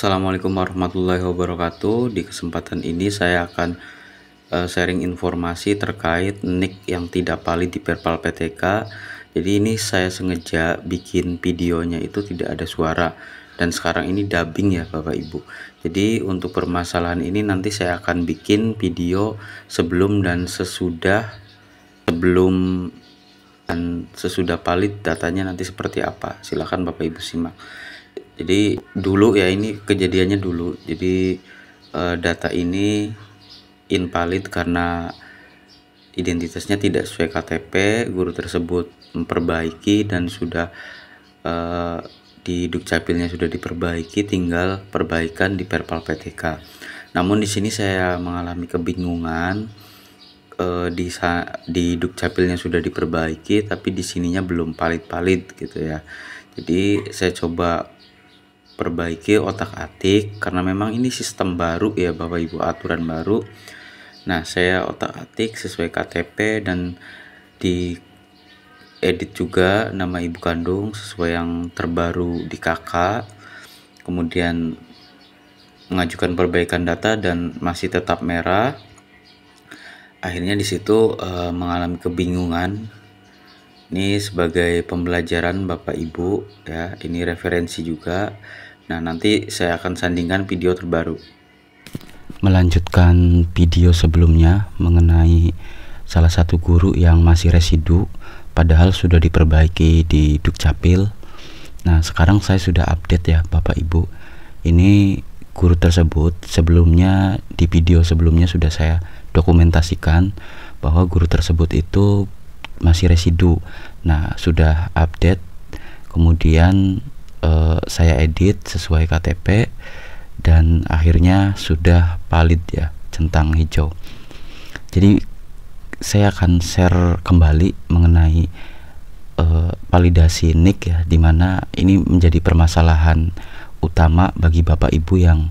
Assalamualaikum warahmatullahi wabarakatuh. Di kesempatan ini saya akan sharing informasi terkait NIK yang tidak valid di Perpal PTK. Jadi ini saya sengaja bikin videonya itu tidak ada suara, dan sekarang ini dubbing ya Bapak Ibu. Jadi untuk permasalahan ini nanti saya akan bikin video sebelum dan sesudah valid datanya nanti seperti apa. Silahkan Bapak Ibu simak. Jadi dulu ya, ini kejadiannya dulu. Jadi data ini invalid karena identitasnya tidak sesuai KTP. Guru tersebut memperbaiki dan sudah di Dukcapilnya sudah diperbaiki, tinggal perbaikan di Perpal PTK. Namun di sini saya mengalami kebingungan. Di Dukcapilnya sudah diperbaiki, tapi di sininya belum valid gitu ya. Jadi saya coba perbaiki otak-atik, karena memang ini sistem baru ya Bapak Ibu, aturan baru. Nah, saya otak-atik sesuai KTP dan di edit juga nama ibu kandung sesuai yang terbaru di KK. Kemudian mengajukan perbaikan data dan masih tetap merah. Akhirnya di situ mengalami kebingungan. Ini sebagai pembelajaran Bapak Ibu ya, ini referensi juga. Nah, nanti saya akan sandingkan video terbaru. Melanjutkan video sebelumnya mengenai salah satu guru yang masih residu padahal sudah diperbaiki di Dukcapil. Nah, sekarang saya sudah update ya Bapak Ibu. Ini guru tersebut sebelumnya, di video sebelumnya sudah saya dokumentasikan bahwa guru tersebut itu masih residu. Nah, sudah update, kemudian saya edit sesuai KTP dan akhirnya sudah valid ya, centang hijau. Jadi saya akan share kembali mengenai validasi NIK ya, dimana ini menjadi permasalahan utama bagi Bapak Ibu yang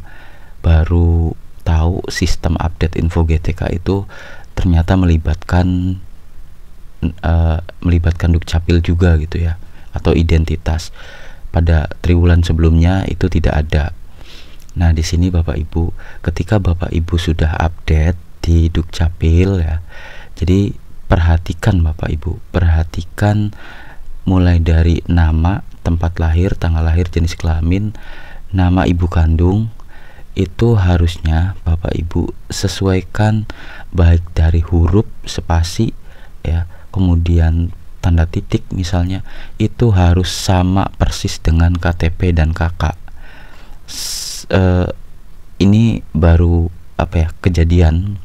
baru tahu sistem update info GTK itu ternyata melibatkan Dukcapil juga gitu ya, atau identitas. Pada triwulan sebelumnya itu tidak ada. Nah, di sini Bapak Ibu, ketika Bapak Ibu sudah update di Dukcapil ya, jadi perhatikan Bapak Ibu, perhatikan mulai dari nama, tempat lahir, tanggal lahir, jenis kelamin, nama ibu kandung, itu harusnya Bapak Ibu sesuaikan baik dari huruf, spasi ya, kemudian tanda titik misalnya, itu harus sama persis dengan KTP dan KK. Ini baru kejadian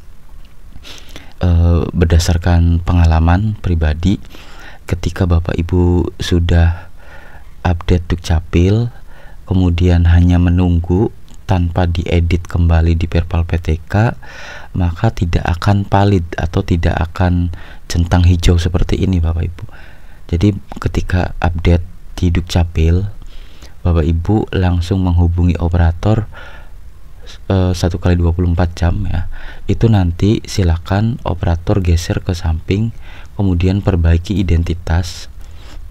berdasarkan pengalaman pribadi. Ketika Bapak Ibu sudah update Dukcapil, kemudian hanya menunggu tanpa diedit kembali di Perpal PTK, maka tidak akan valid atau tidak akan centang hijau seperti ini Bapak Ibu. Jadi ketika update di Dukcapil, Bapak Ibu langsung menghubungi operator 1x24 jam ya. Itu nanti silakan operator geser ke samping, kemudian perbaiki identitas.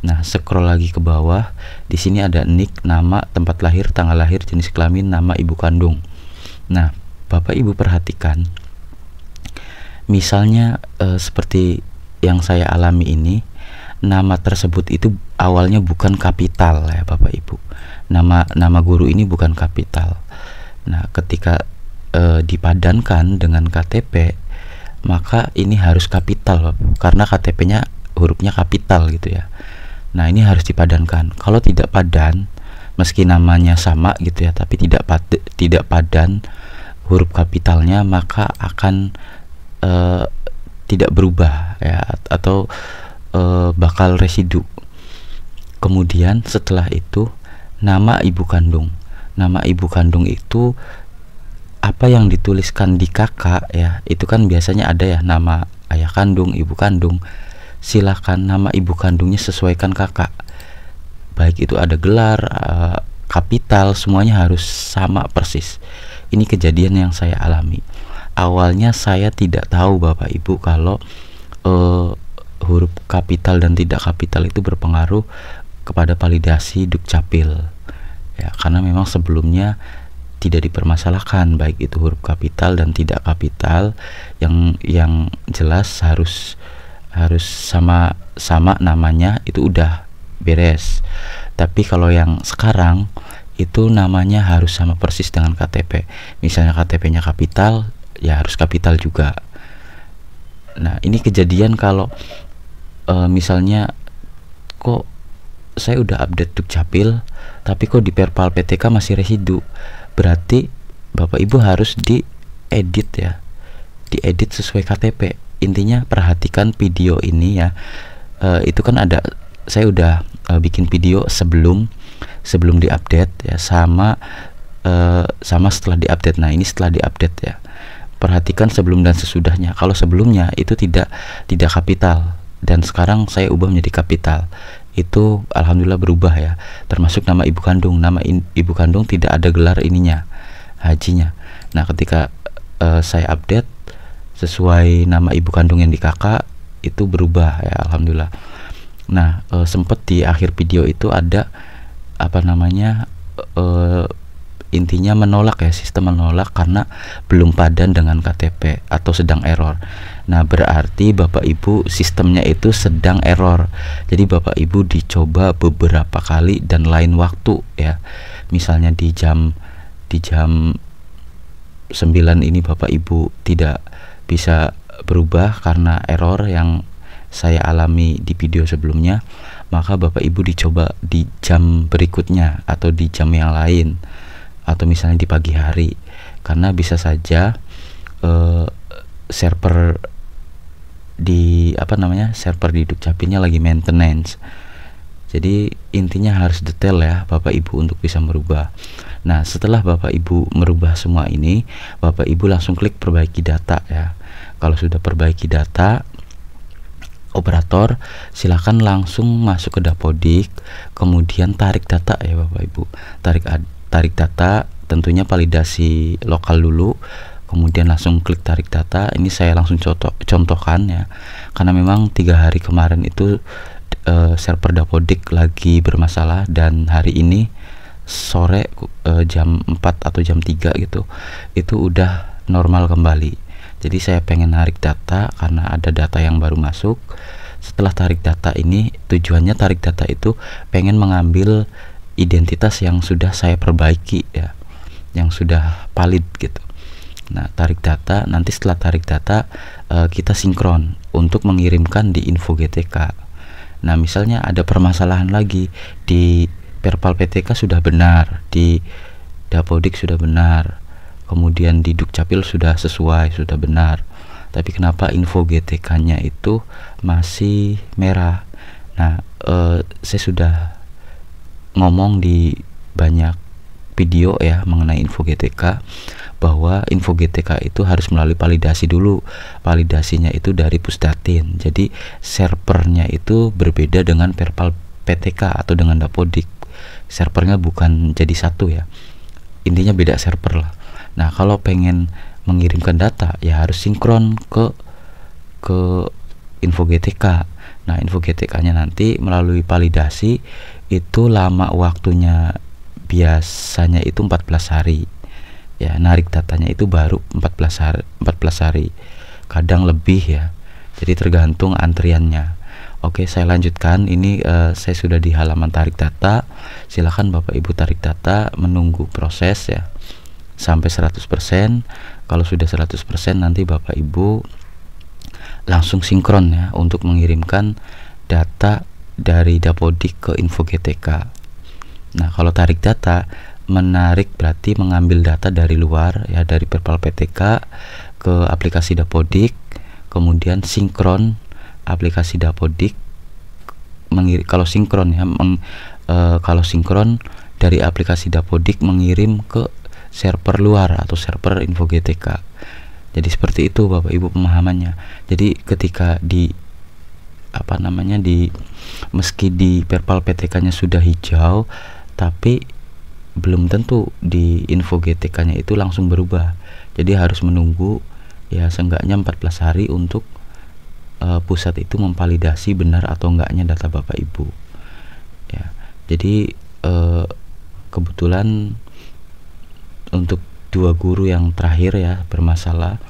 Nah, scroll lagi ke bawah. Di sini ada NIK, nama, tempat lahir, tanggal lahir, jenis kelamin, nama ibu kandung. Nah, Bapak Ibu perhatikan. Misalnya seperti yang saya alami ini, nama tersebut itu awalnya bukan kapital ya Bapak Ibu. Nama guru ini bukan kapital. Nah, ketika dipadankan dengan KTP, maka ini harus kapital karena KTP-nya hurufnya kapital gitu ya. Nah, ini harus dipadankan. Kalau tidak padan, meski namanya sama gitu ya, tapi tidak padan huruf kapitalnya, maka akan tidak berubah ya, atau bakal residu. Kemudian setelah itu nama ibu kandung. Nama ibu kandung itu apa yang dituliskan di KK ya, itu kan biasanya ada ya nama ayah kandung, ibu kandung. Silakan nama ibu kandungnya sesuaikan KK. Baik itu ada gelar, kapital, semuanya harus sama persis. Ini kejadian yang saya alami. Awalnya saya tidak tahu Bapak Ibu kalau huruf kapital dan tidak kapital itu berpengaruh kepada validasi Dukcapil ya, karena memang sebelumnya tidak dipermasalahkan, baik itu huruf kapital dan tidak kapital. Yang jelas harus sama namanya, itu udah beres. Tapi kalau yang sekarang itu namanya harus sama persis dengan KTP. Misalnya KTP-nya kapital, ya harus kapital juga. Nah, ini kejadian kalau misalnya kok saya udah update Dukcapil tapi kok di Perpal PTK masih residu, berarti Bapak Ibu harus diedit ya, diedit sesuai KTP. Intinya perhatikan video ini ya. Itu kan ada, saya udah bikin video sebelum diupdate ya, sama setelah diupdate. Nah, ini setelah diupdate ya. Perhatikan sebelum dan sesudahnya. Kalau sebelumnya itu tidak kapital dan sekarang saya ubah menjadi kapital, itu alhamdulillah berubah ya. Termasuk nama ibu kandung. Nama ibu kandung tidak ada gelar ininya, hajinya. Nah, ketika saya update sesuai nama ibu kandung yang di kakak, itu berubah ya, alhamdulillah. Nah, sempet di akhir video itu ada apa namanya, intinya menolak ya, sistem menolak karena belum padan dengan KTP atau sedang error. Nah, berarti Bapak Ibu sistemnya itu sedang error. Jadi Bapak Ibu dicoba beberapa kali dan lain waktu ya. Misalnya di jam 9 ini Bapak Ibu tidak bisa berubah karena error yang saya alami di video sebelumnya, maka Bapak Ibu dicoba di jam berikutnya atau di jam yang lain, atau misalnya di pagi hari, karena bisa saja server di server di Dukcapilnya lagi maintenance. Jadi intinya harus detail ya Bapak Ibu untuk bisa merubah. Nah, setelah Bapak Ibu merubah semua ini, Bapak Ibu langsung klik perbaiki data ya. Kalau sudah perbaiki data, operator silakan langsung masuk ke Dapodik, kemudian tarik data ya Bapak Ibu. Tarik data, tentunya validasi lokal dulu, kemudian langsung klik tarik data. Ini saya langsung contohkan ya, karena memang 3 hari kemarin itu server Dapodik lagi bermasalah, dan hari ini sore jam 4 atau jam 3 gitu, itu udah normal kembali. Jadi saya pengen narik data karena ada data yang baru masuk. Setelah tarik data ini, tujuannya tarik data itu pengen mengambil identitas yang sudah saya perbaiki ya, yang sudah valid gitu. Nah, tarik data, nanti setelah tarik data kita sinkron untuk mengirimkan di info GTK. Nah, misalnya ada permasalahan lagi di Perpal PTK sudah benar, di Dapodik sudah benar, kemudian di Dukcapil sudah sesuai, sudah benar, tapi kenapa info GTK-nya itu masih merah? Nah, saya sudah ngomong di banyak video ya mengenai info GTK, bahwa info GTK itu harus melalui validasi dulu. Validasinya itu dari Pusdatin. Jadi servernya itu berbeda dengan Perpal PTK atau dengan Dapodik. Servernya bukan jadi satu ya. Intinya beda server lah. Nah, kalau pengen mengirimkan data ya harus sinkron ke info GTK. Nah, info GTK-nya nanti melalui validasi itu lama waktunya, biasanya itu 14 hari ya. Narik datanya itu baru 14 hari, kadang lebih ya, jadi tergantung antriannya. Oke, saya lanjutkan. Ini saya sudah di halaman tarik data. Silahkan Bapak Ibu tarik data, menunggu proses ya sampai 100%. Kalau sudah 100%, nanti Bapak Ibu langsung sinkron ya untuk mengirimkan data dari Dapodik ke info GTK. Nah, kalau tarik data, menarik berarti mengambil data dari luar ya, dari Perpal PTK ke aplikasi Dapodik, kemudian sinkron aplikasi Dapodik kalau sinkron ya, kalau sinkron dari aplikasi Dapodik mengirim ke server luar atau server info GTK. Jadi seperti itu Bapak Ibu pemahamannya. Jadi ketika meski di Perpal PTK-nya sudah hijau, tapi belum tentu di info GTK-nya itu langsung berubah. Jadi harus menunggu ya seenggaknya 14 hari untuk pusat itu memvalidasi benar atau enggaknya data Bapak Ibu ya. Jadi kebetulan untuk 2 guru yang terakhir ya bermasalah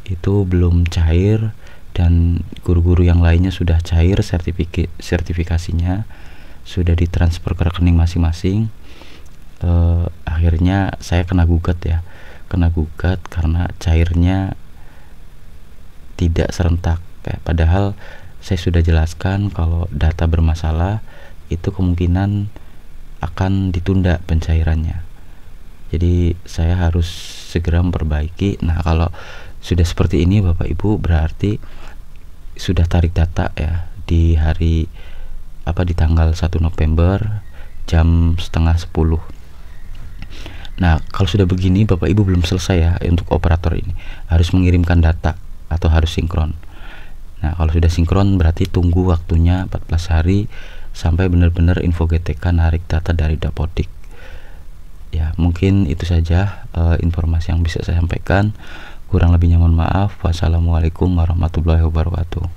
itu belum cair, dan guru-guru yang lainnya sudah cair sertifikasinya, sudah ditransfer ke rekening masing-masing. Akhirnya saya kena gugat karena cairnya tidak serentak ya. Padahal saya sudah jelaskan kalau data bermasalah itu kemungkinan akan ditunda pencairannya, jadi saya harus segera memperbaiki. Nah, kalau sudah seperti ini Bapak Ibu, berarti sudah tarik data ya di tanggal 1 November jam setengah 10. Nah, kalau sudah begini Bapak Ibu belum selesai ya untuk operator ini, harus mengirimkan data atau harus sinkron. Nah, kalau sudah sinkron berarti tunggu waktunya 14 hari sampai benar-benar Info GTK narik data dari Dapodik. Ya, mungkin itu saja informasi yang bisa saya sampaikan. Kurang lebihnya mohon maaf. Wassalamualaikum warahmatullahi wabarakatuh.